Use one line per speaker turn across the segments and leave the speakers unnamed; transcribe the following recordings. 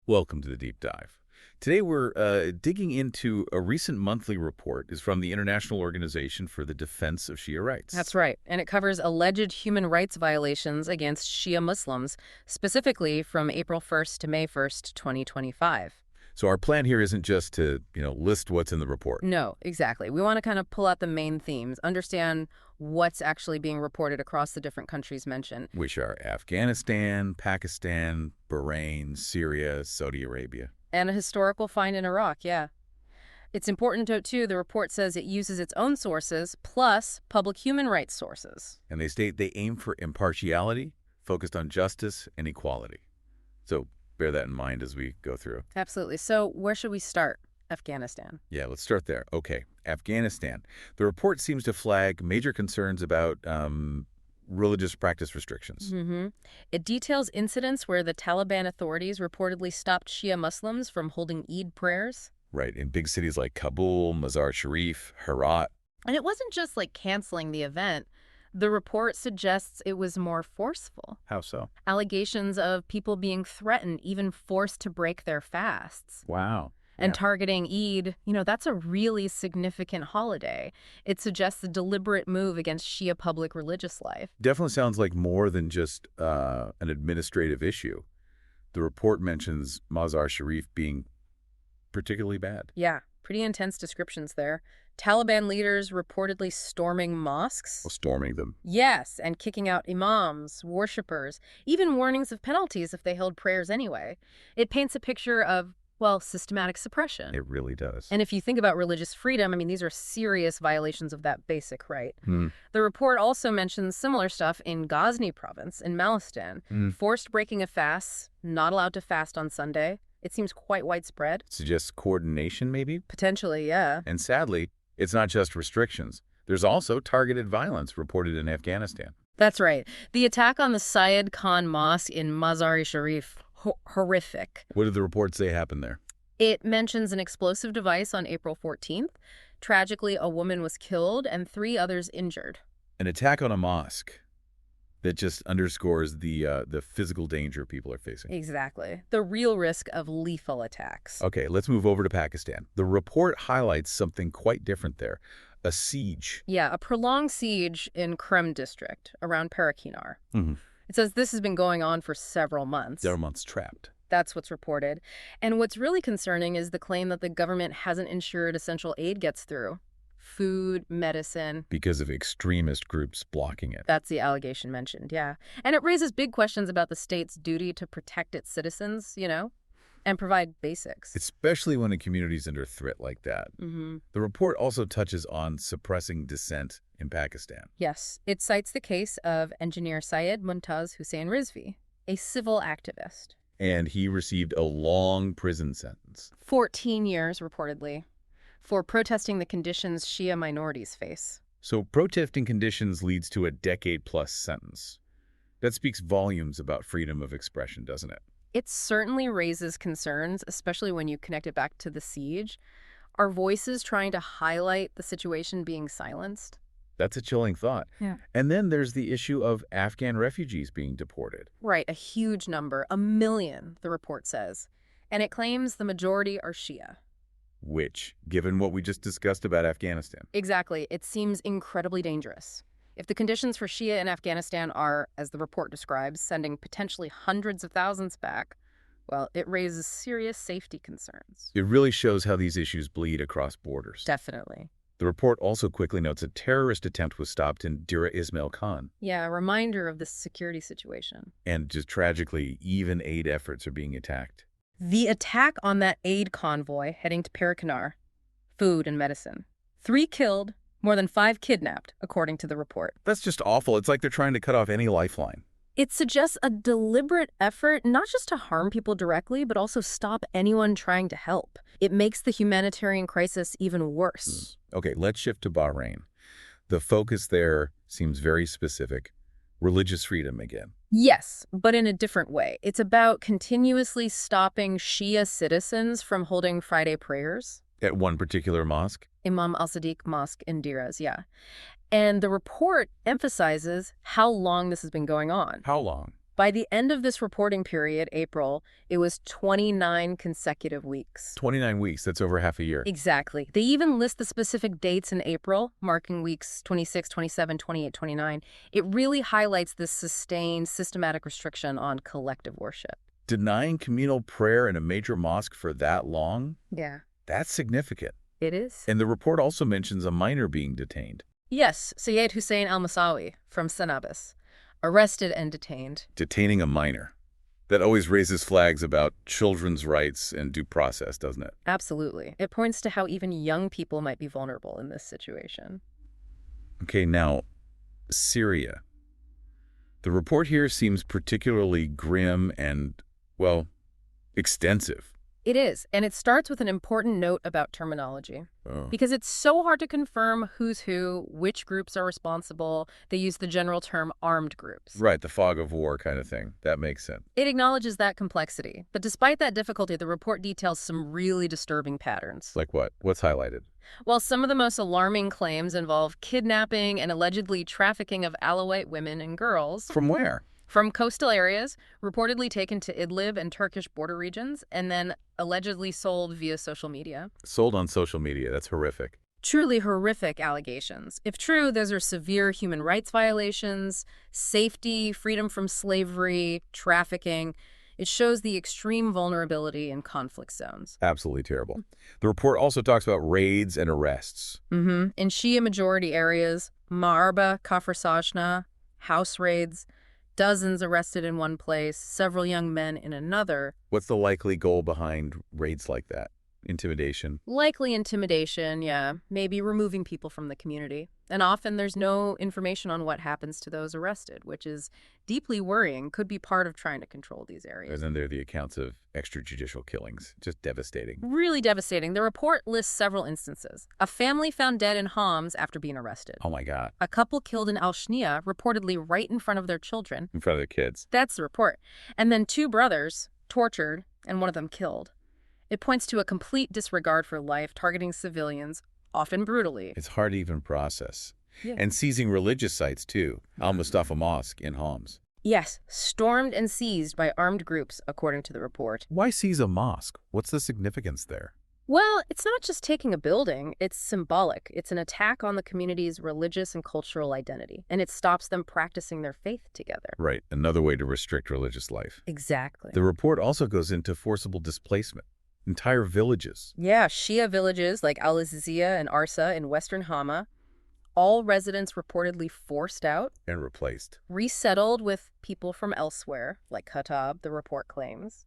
Welcome to the Deep Dive. Today we're digging into a recent monthly report. It's from the International Organization for the Defense of Shia Rights.
That's right, and it covers alleged human rights violations against Shia Muslims, specifically from April 1st to May 1st, 2025.
So our plan here isn't just to, list what's in the report.
No, exactly. We want to kind of pull out the main themes, understand what's actually being reported across the different countries mentioned.
Which are Afghanistan, Pakistan, Bahrain, Syria, Saudi Arabia.
And a historical find in Iraq, yeah. It's important to note, too, the report says it uses its own sources plus public human rights sources.
And they state they aim for impartiality, focused on justice and equality. So bear that in mind as we go through.
Absolutely. So where should we start? Afghanistan.
Yeah, let's start there. Okay, Afghanistan. The report seems to flag major concerns about religious practice restrictions.
It details incidents where the Taliban authorities reportedly stopped Shia Muslims from holding Eid prayers.
Right, in big cities like Kabul, Mazar Sharif, Herat.
And it wasn't just like canceling the event. The report suggests it was more forceful.
How so?
Allegations of people being threatened, even forced to break their fasts.
Wow.
And targeting Eid, that's a really significant holiday. It suggests a deliberate move against Shia public religious life.
Definitely sounds like more than just an administrative issue. The report mentions Mazar Sharif being particularly bad.
Yeah, pretty intense descriptions there. Taliban leaders reportedly storming mosques.
Well, storming them.
Yes, and kicking out imams, worshippers, even warnings of penalties if they held prayers anyway. It paints a picture of, systematic suppression.
It really does.
And if you think about religious freedom, these are serious violations of that basic right. The report also mentions similar stuff in Ghazni province in Malistan. Forced breaking of fasts, not allowed to fast on Sunday. It seems quite widespread.
Suggests coordination, maybe?
Potentially, yeah.
And sadly, it's not just restrictions. There's also targeted violence reported in Afghanistan.
That's right. The attack on the Syed Khan Mosque in Mazar-e-Sharif, horrific.
What did the report say happened there?
It mentions an explosive device on April 14th. Tragically, a woman was killed and 3 others injured.
An attack on a mosque that just underscores the physical danger people are facing.
Exactly. The real risk of lethal attacks.
Okay, let's move over to Pakistan. The report highlights something quite different there. A siege.
Yeah, a prolonged siege in Krem district around Parachinar. It says this has been going on for several months.
Several months trapped.
That's what's reported. And what's really concerning is the claim that the government hasn't ensured essential aid gets through. Food, medicine.
Because of extremist groups blocking it.
That's the allegation mentioned, yeah. And it raises big questions about the state's duty to protect its citizens, and provide basics.
Especially when a community's under threat like that. The report also touches on suppressing dissent in Pakistan.
Yes. It cites the case of engineer Syed Mumtaz Hussain Rizvi, a civil activist.
And he received a long prison sentence.
14 years, reportedly, for protesting the conditions Shia minorities face.
So protesting conditions leads to a decade-plus sentence. That speaks volumes about freedom of expression, doesn't it?
It certainly raises concerns, especially when you connect it back to the siege. Are voices trying to highlight the situation being silenced?
That's a chilling thought.
Yeah.
And then there's the issue of Afghan refugees being deported.
Right, a huge number, 1 million, the report says. And it claims the majority are Shia.
Which, given what we just discussed about Afghanistan.
Exactly. It seems incredibly dangerous. If the conditions for Shia in Afghanistan are, as the report describes, sending potentially hundreds of thousands back, it raises serious safety concerns.
It really shows how these issues bleed across borders.
Definitely.
The report also quickly notes a terrorist attempt was stopped in Dira Ismail Khan.
Yeah, a reminder of the security situation.
And just tragically, even aid efforts are being attacked.
The attack on that aid convoy heading to Parachinar, food and medicine. 3 killed, more than 5 kidnapped, according to the report.
That's just awful. It's like they're trying to cut off any lifeline.
It suggests a deliberate effort not just to harm people directly, but also stop anyone trying to help. It makes the humanitarian crisis even worse.
Okay, let's shift to Bahrain. The focus there seems very specific. Religious freedom again.
Yes, but in a different way. It's about continuously stopping Shia citizens from holding Friday prayers.
At one particular mosque?
Imam al-Sadiq Mosque in Diraz, yeah. And the report emphasizes how long this has been going on.
How long?
By the end of this reporting period, April, it was 29 consecutive weeks.
29 weeks, that's over half a year.
Exactly. They even list the specific dates in April, marking weeks 26, 27, 28, 29. It really highlights this sustained, systematic restriction on collective worship.
Denying communal prayer in a major mosque for that long?
Yeah.
That's significant.
It is.
And the report also mentions a minor being detained.
Yes, Syed Hussein al-Musawi from Sanabis. Arrested and detained.
Detaining a minor. That always raises flags about children's rights and due process, doesn't it?
Absolutely. It points to how even young people might be vulnerable in this situation.
Okay, now, Syria. The report here seems particularly grim and, well, extensive.
It is, and it starts with an important note about terminology.
Oh.
Because it's so hard to confirm who's who, which groups are responsible. They use the general term armed groups.
Right, the fog of war kind of thing. That makes sense.
It acknowledges that complexity. But despite that difficulty, the report details some really disturbing patterns.
Like what? What's highlighted?
While some of the most alarming claims involve kidnapping and allegedly trafficking of Alawite women and girls.
From where?
From coastal areas, reportedly taken to Idlib and Turkish border regions, and then allegedly sold via social media.
Sold on social media. That's horrific.
Truly horrific allegations. If true, those are severe human rights violations, safety, freedom from slavery, trafficking. It shows the extreme vulnerability in conflict zones.
Absolutely terrible. The report also talks about raids and arrests.
In Shia majority areas, Ma'arba, Kafr Sajna, house raids, dozens arrested in one place, several young men in another.
What's the likely goal behind raids like that? Intimidation?
Likely intimidation, yeah. Maybe removing people from the community. And often there's no information on what happens to those arrested, which is deeply worrying, could be part of trying to control these areas.
And then there are the accounts of extrajudicial killings. Just devastating.
Really devastating. The report lists several instances. A family found dead in Homs after being arrested.
Oh my God.
A couple killed in Al-Shnia, reportedly right in front of their children.
In front of their kids.
That's the report. And then 2 brothers tortured and one of them killed. It points to a complete disregard for life, targeting civilians, often brutally.
It's hard to even process.
Yeah.
And seizing religious sites, too. Al-Mustafa Mosque in Homs.
Yes, stormed and seized by armed groups, according to the report.
Why seize a mosque? What's the significance there?
Well, it's not just taking a building. It's symbolic. It's an attack on the community's religious and cultural identity, and it stops them practicing their faith together.
Right. Another way to restrict religious life.
Exactly.
The report also goes into forcible displacement. Entire villages.
Yeah, Shia villages like Al-Azizia and Arsa in western Hama, all residents reportedly forced out.
And replaced.
Resettled with people from elsewhere, like Khattab, the report claims.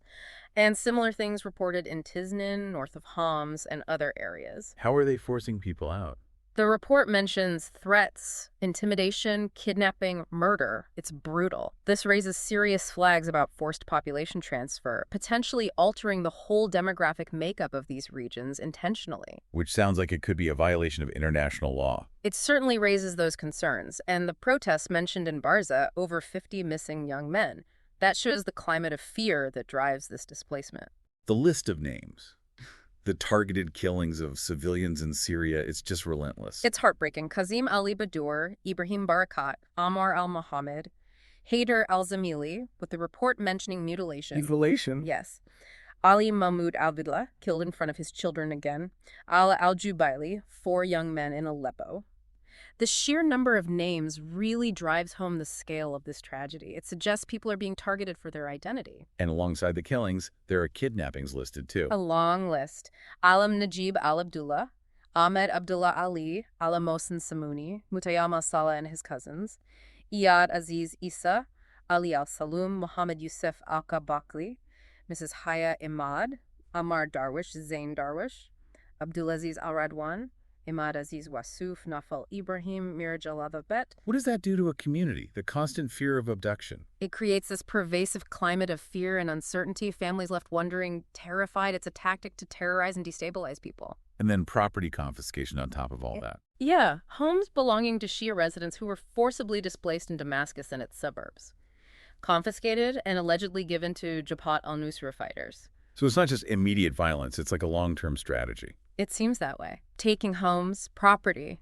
And similar things reported in Tiznin, north of Homs, and other areas.
How are they forcing people out?
The report mentions threats, intimidation, kidnapping, murder. It's brutal. This raises serious flags about forced population transfer, potentially altering the whole demographic makeup of these regions intentionally.
Which sounds like it could be a violation of international law.
It certainly raises those concerns, and the protests mentioned in Barza, over 50 missing young men. That shows the climate of fear that drives this displacement.
The list of names. The targeted killings of civilians in Syria, it's just relentless.
It's heartbreaking. Kazim Ali Badur, Ibrahim Barakat, Ammar al-Mohammed, Haider al-Zamili, with the report mentioning mutilation.
Mutilation?
Yes. Ali Mahmoud al-Bidla, killed in front of his children again. Ala al-Jubaili, 4 young men in Aleppo. The sheer number of names really drives home the scale of this tragedy. It suggests people are being targeted for their identity.
And alongside the killings, there are kidnappings listed too.
A long list. Alam Najib al-Abdullah, Ahmed Abdullah Ali, Ala Mohsen Samuni, Mutayyama Salah and his cousins, Iyad Aziz Isa, Ali al-Saloom, Muhammad Yusuf al-Kabakli, Mrs. Haya Imad, Ammar Darwish, Zain Darwish, Abdulaziz al-Radwan, Imad Aziz Wasuf, Nafal Ibrahim, Miraj al-Adhabet.
What does that do to a community, the constant fear of abduction?
It creates this pervasive climate of fear and uncertainty, families left wondering, terrified. It's a tactic to terrorize and destabilize people.
And then property confiscation on top of all that.
Yeah, homes belonging to Shia residents who were forcibly displaced in Damascus and its suburbs. Confiscated and allegedly given to Jabhat al-Nusra fighters.
So it's not just immediate violence, it's like a long-term strategy.
It seems that way. Taking homes, property,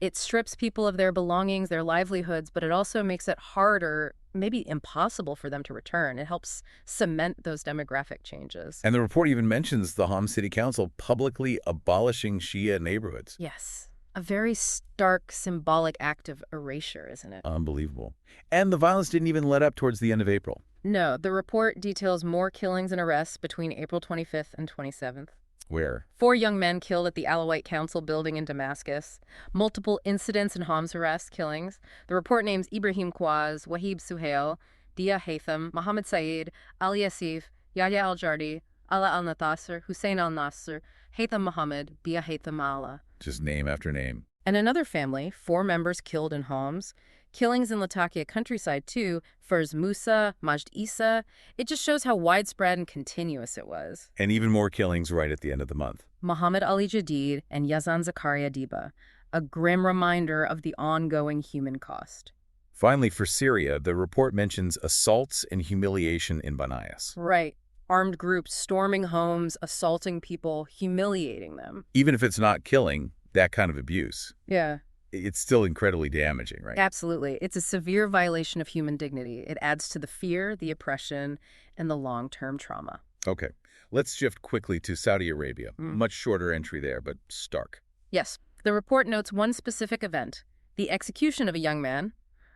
It strips people of their belongings, their livelihoods, but it also makes it harder, maybe impossible for them to return. It helps cement those demographic changes.
And the report even mentions the Homs City Council publicly abolishing Shia neighborhoods.
Yes. A very stark, symbolic act of erasure, isn't it?
Unbelievable. And the violence didn't even let up towards the end of April.
No, the report details more killings and arrests between April 25th and 27th.
Where?
4 young men killed at the Alawite Council building in Damascus. Multiple incidents and Homs arrest killings. The report names Ibrahim Quaz, Wahib Suhail, Dia Haytham, Mohammed Saeed, Ali Asif, Yahya al-Jardi, Ala al-Natasser, Hussein al-Nasser, Haytham Muhammad, Bia Haytham Allah.
Just name after name.
And another family, 4 members killed in Homs. Killings in Latakia countryside, too. Furs Musa, Majd Isa. It just shows how widespread and continuous it was.
And even more killings right at the end of the month.
Muhammad Ali Jadid and Yazan Zakaria Diba. A grim reminder of the ongoing human cost.
Finally, for Syria, the report mentions assaults and humiliation in Banayas.
Right. Armed groups storming homes, assaulting people, humiliating them.
Even if it's not killing, that kind of abuse,
Yeah.
it's still incredibly damaging, right?
Absolutely. It's a severe violation of human dignity. It adds to the fear, the oppression, and the long-term trauma.
Okay, let's shift quickly to Saudi Arabia. Much shorter entry there, but stark.
Yes. The report notes one specific event, the execution of a young man,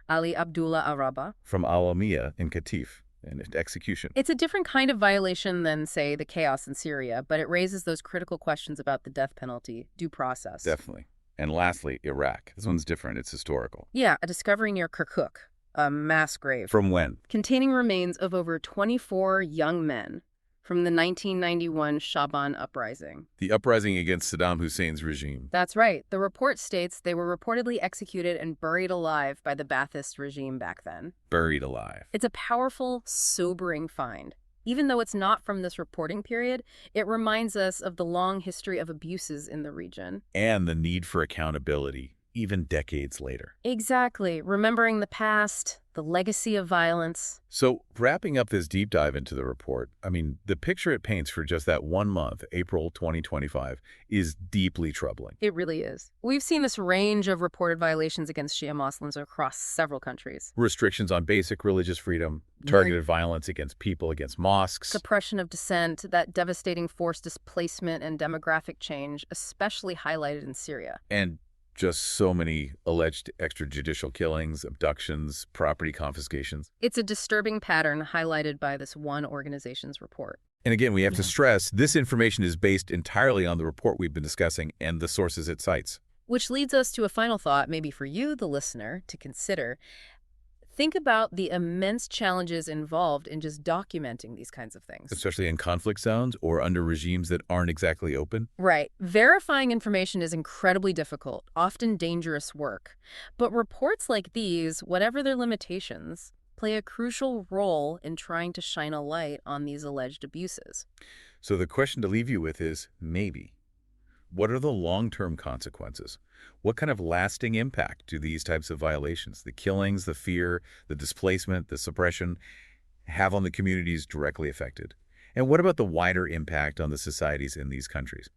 Ali Abdullah Araba.
From Al-Almiya in Qatif, and execution.
It's a different kind of violation than, say, the chaos in Syria, but it raises those critical questions about the death penalty, due process.
Definitely. And lastly, Iraq. This one's different. It's historical.
Yeah, a discovery near Kirkuk, a mass grave.
From when?
Containing remains of over 24 young men from the 1991 Shaban uprising.
The uprising against Saddam Hussein's regime.
That's right. The report states they were reportedly executed and buried alive by the Ba'athist regime back then.
Buried alive.
It's a powerful, sobering find. Even though it's not from this reporting period, it reminds us of the long history of abuses in the region.
And the need for accountability, even decades later.
Exactly. Remembering the past, the legacy of violence.
So, wrapping up this deep dive into the report, I mean, the picture it paints for just that 1 month, April 2025, is deeply troubling.
It really is. We've seen this range of reported violations against Shia Muslims across several countries.
Restrictions on basic religious freedom, targeted violence against people, against mosques.
Suppression of dissent, that devastating forced displacement and demographic change, especially highlighted in Syria.
And just so many alleged extrajudicial killings, abductions, property confiscations.
It's a disturbing pattern highlighted by this one organization's report.
And again, we have to stress, this information is based entirely on the report we've been discussing and the sources it cites.
Which leads us to a final thought, maybe for you, the listener, to consider. Think about the immense challenges involved in just documenting these kinds of things.
Especially in conflict zones or under regimes that aren't exactly open.
Right. Verifying information is incredibly difficult, often dangerous work. But reports like these, whatever their limitations, play a crucial role in trying to shine a light on these alleged abuses.
So the question to leave you with is, maybe, what are the long-term consequences? What kind of lasting impact do these types of violations, the killings, the fear, the displacement, the suppression, have on the communities directly affected? And what about the wider impact on the societies in these countries?